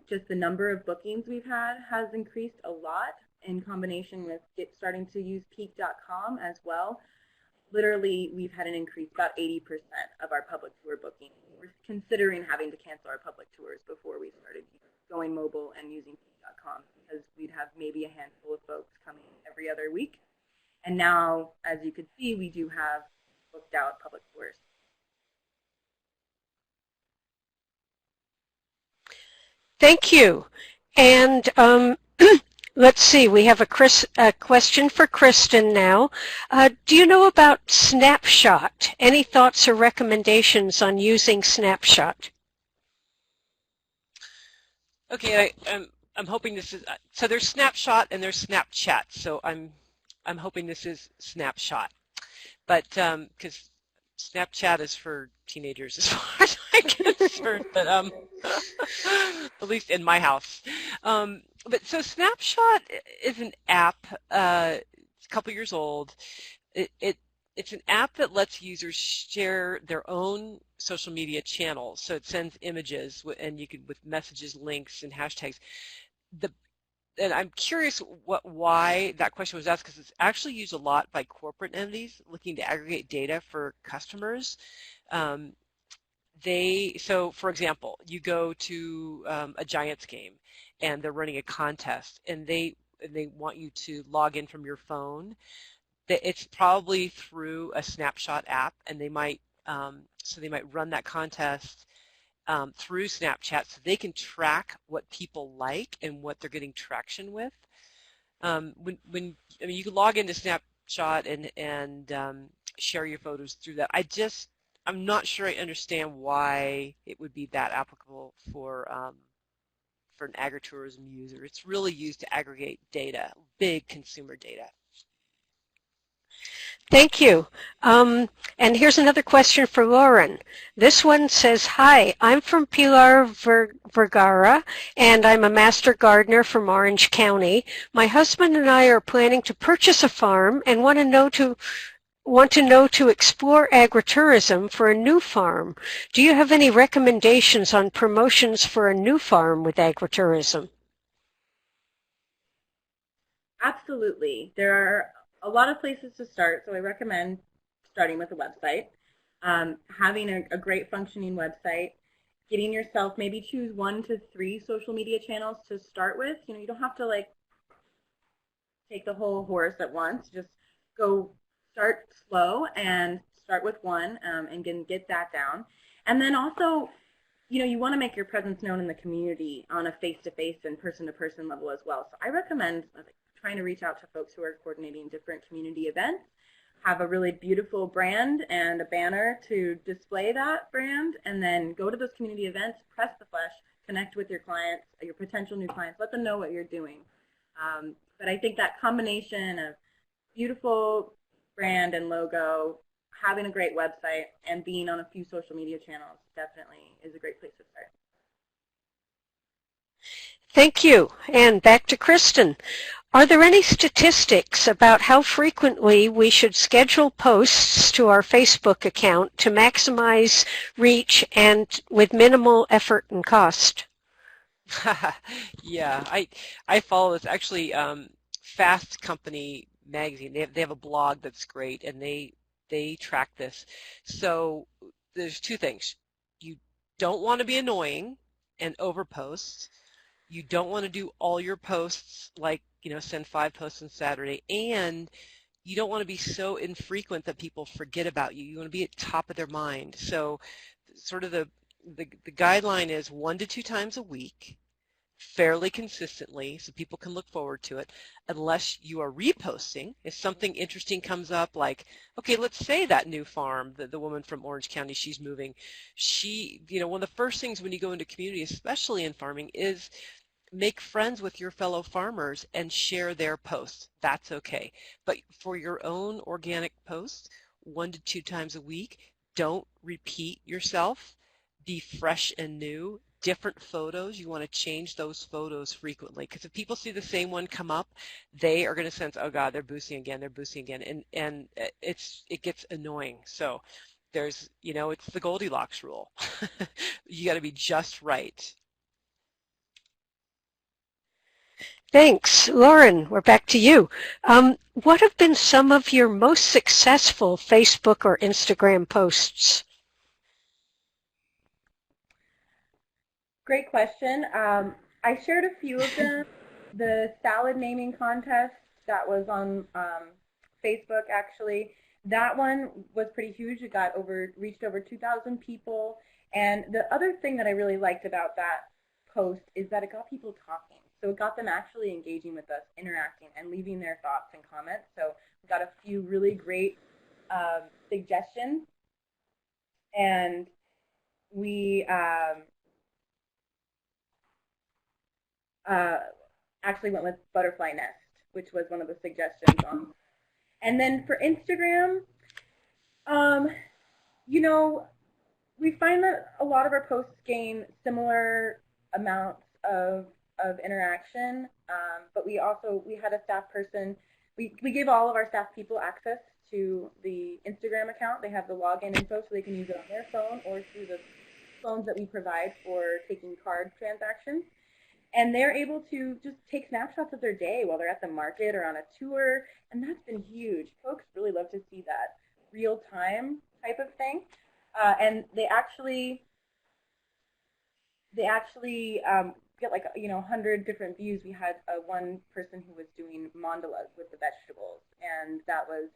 Just the number of bookings we've had has increased a lot in combination with starting to use PEAC.com as well. Literally, we've had an increase, about 80% of our public tour bookings. We're considering having to cancel our public tours before we started going mobile and using PEAC.com, because we'd have maybe a handful of folks coming every other week. And now, as you can see, we do have booked out public tours. Thank you. And let's see, we have a question for Kristin now. Do you know about Snapshot? Any thoughts or recommendations on using Snapshot? Okay, I'm hoping this is, so there's Snapshot and there's Snapchat, so I'm hoping this is Snapshot. But because Snapchat is for teenagers as far as I'm concerned, but at least in my house. But so Snapshot is an app, it's a couple years old. It's an app that lets users share their own social media channels. So it sends images and you can with messages, links, and hashtags. And I'm curious why that question was asked, because it's actually used a lot by corporate entities looking to aggregate data for customers. So for example, you go to a Giants game and they're running a contest, and they want you to log in from your phone. It's probably through a Snapshot app, and they might run that contest through Snapchat, so they can track what people like and what they're getting traction with. You can log into Snapshot and share your photos through that. I'm not sure I understand why it would be that applicable for an agritourism user. It's really used to aggregate data, big consumer data. Thank you. And here's another question for Lauren. This one says, hi, I'm from Pilar Vergara, and I'm a master gardener from Orange County. My husband and I are planning to purchase a farm and want to know to explore agritourism for a new farm. Do you have any recommendations on promotions for a new farm with agritourism? Absolutely. There are a lot of places to start, so I recommend starting with a website. Having a great functioning website, getting yourself, maybe choose 1 to 3 social media channels to start with. You don't have to take the whole horse at once. Just go start slow and start with 1 and get that down. And then also, you want to make your presence known in the community on a face-to-face and person-to-person level as well. So I recommend trying to reach out to folks who are coordinating different community events, have a really beautiful brand and a banner to display that brand, and then go to those community events, press the flesh, connect with your clients, your potential new clients, let them know what you're doing. But I think that combination of beautiful brand and logo, having a great website, and being on a few social media channels definitely is a great place to start. Thank you. And back to Kristin. Are there any statistics about how frequently we should schedule posts to our Facebook account to maximize reach and with minimal effort and cost? Yeah, I follow this. Actually, Fast Company magazine, they have a blog that's great, and they track this. So there's 2 things. You don't want to be annoying and overpost. You don't want to do all your posts send 5 posts on Saturday, and you don't want to be so infrequent that people forget about you. You want to be at top of their mind. So sort of the guideline is 1 to 2 times a week, fairly consistently, so people can look forward to it, unless you are reposting. If something interesting comes up, like, okay, let's say that new farm, the woman from Orange County, she's moving. One of the first things when you go into community, especially in farming, is make friends with your fellow farmers and share their posts. That's okay. But for your own organic posts, 1 to 2 times a week, don't repeat yourself. Be fresh and new. Different photos, you want to change those photos frequently, because if people see the same one come up, they are going to sense, oh God, they're boosting again, and it gets annoying. So there's, it's the Goldilocks rule. You got to be just right. Thanks. Lauren, we're back to you. What have been some of your most successful Facebook or Instagram posts? Great question. I shared a few of them. The salad naming contest that was on Facebook, actually, that one was pretty huge. It got reached over 2,000 people. And the other thing that I really liked about that post is that it got people talking. So it got them actually engaging with us, interacting, and leaving their thoughts and comments. So we got a few really great suggestions. And we actually went with butterfly nest, which was one of the suggestions on. And then for Instagram, you know, we find that a lot of our posts gain similar amounts of interaction, but we had a staff person. We gave all of our staff people access to the Instagram account. They have the login info, so they can use it on their phone or through the phones that we provide for taking card transactions. And they're able to just take snapshots of their day while they're at the market or on a tour, and that's been huge. Folks really love to see that real-time type of thing. And they actually get like 100 different views. We had one person who was doing mandalas with the vegetables, and that was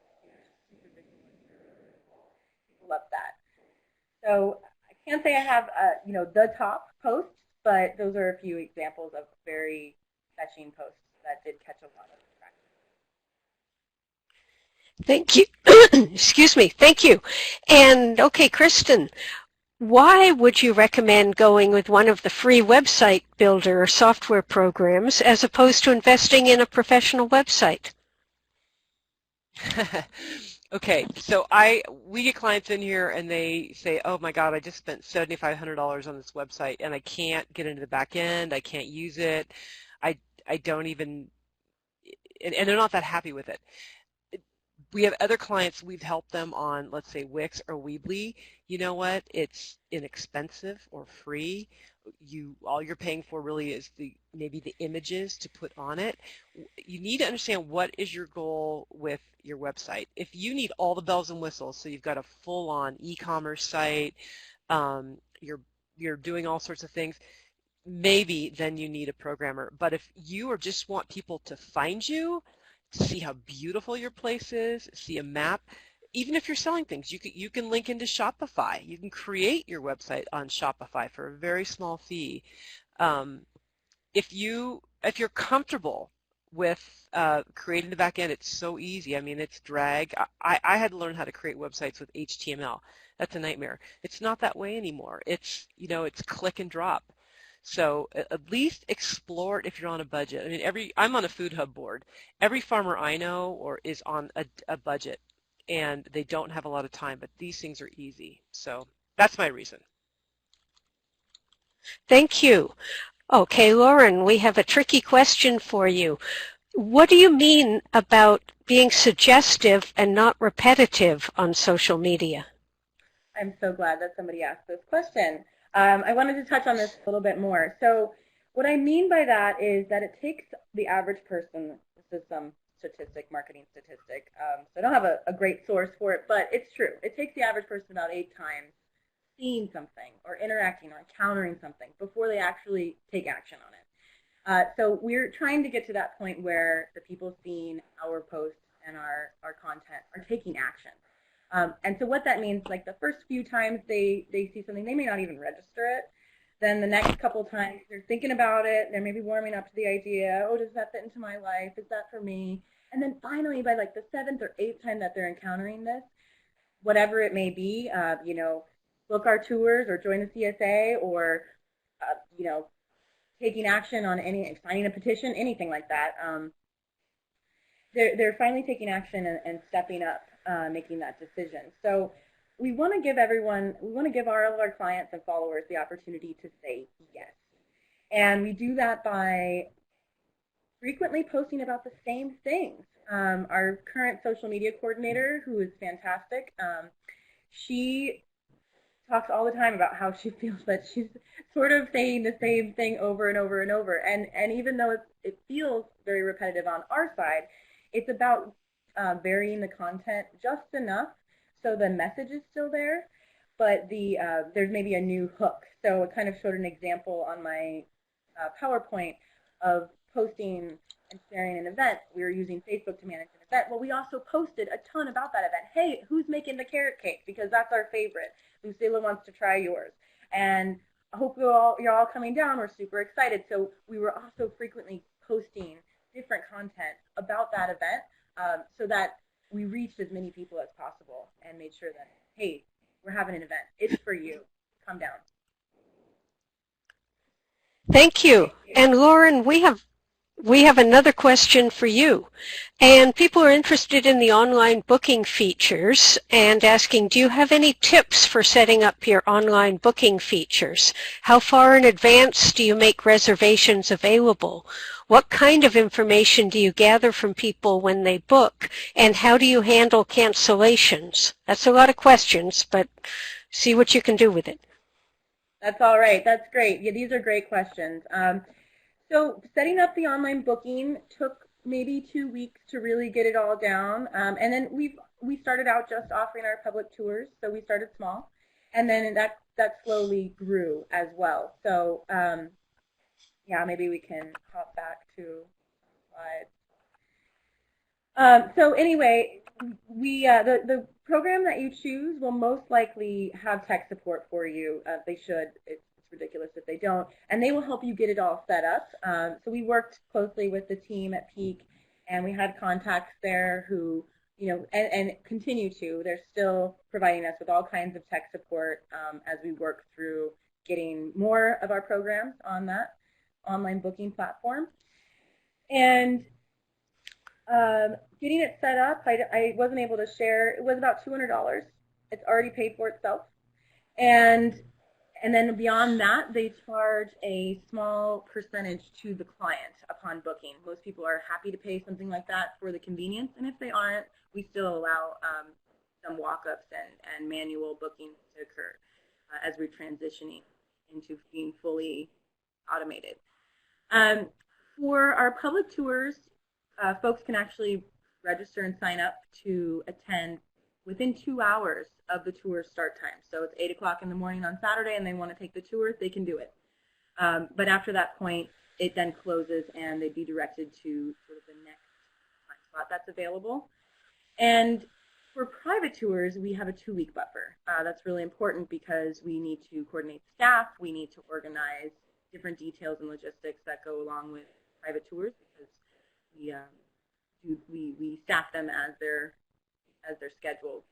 people loved that. So I can't say I have the top posts, but those are a few examples of very fetching posts that did catch a lot of traction. Thank you. Excuse me. Thank you. And okay, Kristin, why would you recommend going with one of the free website builder or software programs as opposed to investing in a professional website? Okay, so we get clients in here and they say, oh my God, I just spent $7,500 on this website and I can't get into the back end, I can't use it, I don't even, and they're not that happy with it. We have other clients, we've helped them on, let's say, Wix or Weebly. You know what? It's inexpensive or free. All you're paying for really is maybe the images to put on it. You need to understand what is your goal with your website. If you need all the bells and whistles, so you've got a full-on e-commerce site, you're doing all sorts of things, maybe then you need a programmer. But if you just want people to find you, see how beautiful your place is, see a map. Even if you're selling things, you can link into Shopify. You can create your website on Shopify for a very small fee. If you're comfortable with creating the back end, it's so easy. I mean, it's drag. I had to learn how to create websites with HTML. That's a nightmare. It's not that way anymore. It's click and drop. So at least explore it if you're on a budget. I mean, I'm on a food hub board. Every farmer I know is on a budget, and they don't have a lot of time, but these things are easy. So that's my reason. Thank you. Okay, Lauren, we have a tricky question for you. What do you mean about being suggestive and not repetitive on social media? I'm so glad that somebody asked this question. I wanted to touch on this a little bit more. So what I mean by that is that it takes the average person, this is some marketing statistic, so I don't have a great source for it, but it's true. It takes the average person about 8 times seeing something or interacting or encountering something before they actually take action on it. So we're trying to get to that point where the people seeing our posts and our content are taking action. And so what that means, like the first few times they see something, they may not even register it. Then the next couple times they're thinking about it, they're maybe warming up to the idea, oh, does that fit into my life? Is that for me? And then finally, by like the 7th or 8th time that they're encountering this, whatever it may be, book our tours or join the CSA or, taking action on signing a petition, anything like that. They're finally taking action and stepping up. Making that decision. So we want to give all of our clients and followers the opportunity to say yes. And we do that by frequently posting about the same things. Our current social media coordinator, who is fantastic, she talks all the time about how she feels that she's sort of saying the same thing over and over and over. And even though it feels very repetitive on our side. It's about varying the content just enough so the message is still there, but there's maybe a new hook. So it kind of showed an example on my PowerPoint of posting and sharing an event. We were using Facebook to manage an event. Well, we also posted a ton about that event. Hey, who's making the carrot cake? Because that's our favorite. Lucilla wants to try yours. And I hope you're all coming down. We're super excited. So we were also frequently posting different content about that event so that we reached as many people as possible and made sure that, hey, we're having an event. It's for you. Come down. Thank you. And Lauren, we have another question for you. And people are interested in the online booking features and asking, do you have any tips for setting up your online booking features? How far in advance do you make reservations available? What kind of information do you gather from people when they book? And how do you handle cancellations? That's a lot of questions, but see what you can do with it. That's all right. That's great. Yeah, these are great questions. So setting up the online booking took maybe 2 weeks to really get it all down. And then we started out just offering our public tours. So we started small. And then that slowly grew as well. So yeah, maybe we can hop back to slides. So anyway, the program that you choose will most likely have tech support for you. They should. It's ridiculous if they don't. And they will help you get it all set up. So we worked closely with the team at PEAC, and we had contacts there who, and continue to. They're still providing us with all kinds of tech support as we work through getting more of our programs on that online booking platform. And getting it set up, I wasn't able to share. It was about $200. It's already paid for itself. And then beyond that, they charge a small percentage to the client upon booking. Most people are happy to pay something like that for the convenience. And if they aren't, we still allow some walk-ups and manual bookings to occur as we're transitioning into being fully automated. For our public tours, folks can actually register and sign up to attend within 2 hours of the tour start time. So it's 8 o'clock in the morning on Saturday and they want to take the tour, they can do it. But after that point, it then closes and they'd be directed to sort of the next time slot that's available. And for private tours, we have a 2-week buffer. That's really important because we need to coordinate staff, we need to organize different details and logistics that go along with private tours because we staff them as they're scheduled.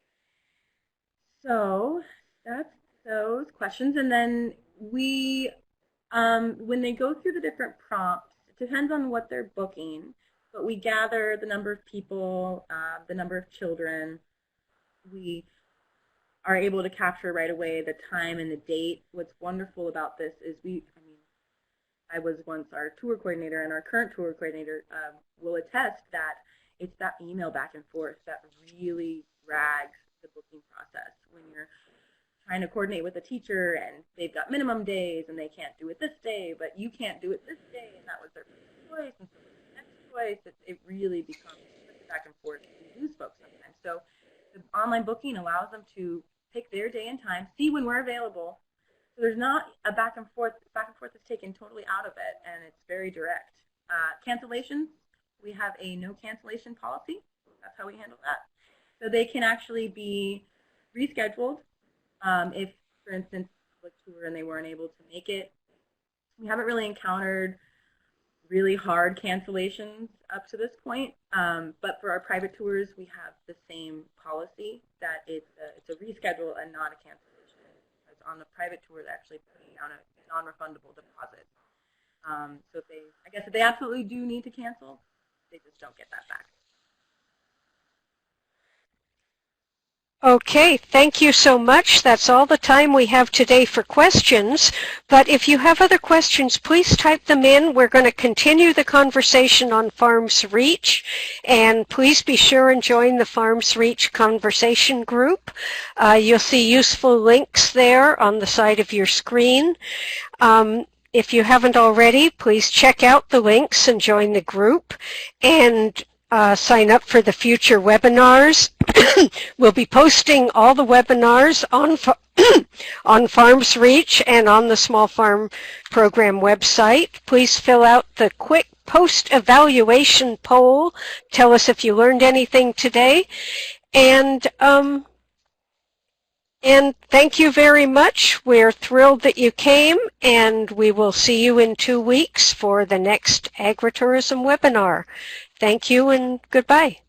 So that's those questions. And then we, when they go through the different prompts, it depends on what they're booking, but we gather the number of people, the number of children. We are able to capture right away the time and the date. What's wonderful about this is I was once our tour coordinator, and our current tour coordinator will attest that it's that email back and forth that really drags the booking process. When you're trying to coordinate with a teacher and they've got minimum days and they can't do it this day, but you can't do it this day, and that was their first choice, and so the next choice, it really becomes back and forth. We lose folks sometimes. So the online booking allows them to pick their day and time, see when we're available. So there's not a back and forth is taken totally out of it, and it's very direct. Cancellations, we have a no cancellation policy. That's how we handle that. So they can actually be rescheduled if, for instance, public tour and they weren't able to make it. We haven't really encountered really hard cancellations up to this point, but for our private tours, we have the same policy that it's a reschedule and not a cancellation. On the private tour, they're actually putting down a non-refundable deposit. So if they absolutely do need to cancel, they just don't get that back. Okay, thank you so much. That's all the time we have today for questions. But if you have other questions, please type them in. We're going to continue the conversation on Farms Reach. And please be sure and join the Farms Reach conversation group. You'll see useful links there on the side of your screen. if you haven't already, please check out the links and join the group and sign up for the future webinars. We'll be posting all the webinars on Farms Reach and on the Small Farm Program website. Please fill out the quick post-evaluation poll. Tell us if you learned anything today. And thank you very much. We're thrilled that you came, and we will see you in 2 weeks for the next Agritourism webinar. Thank you and goodbye.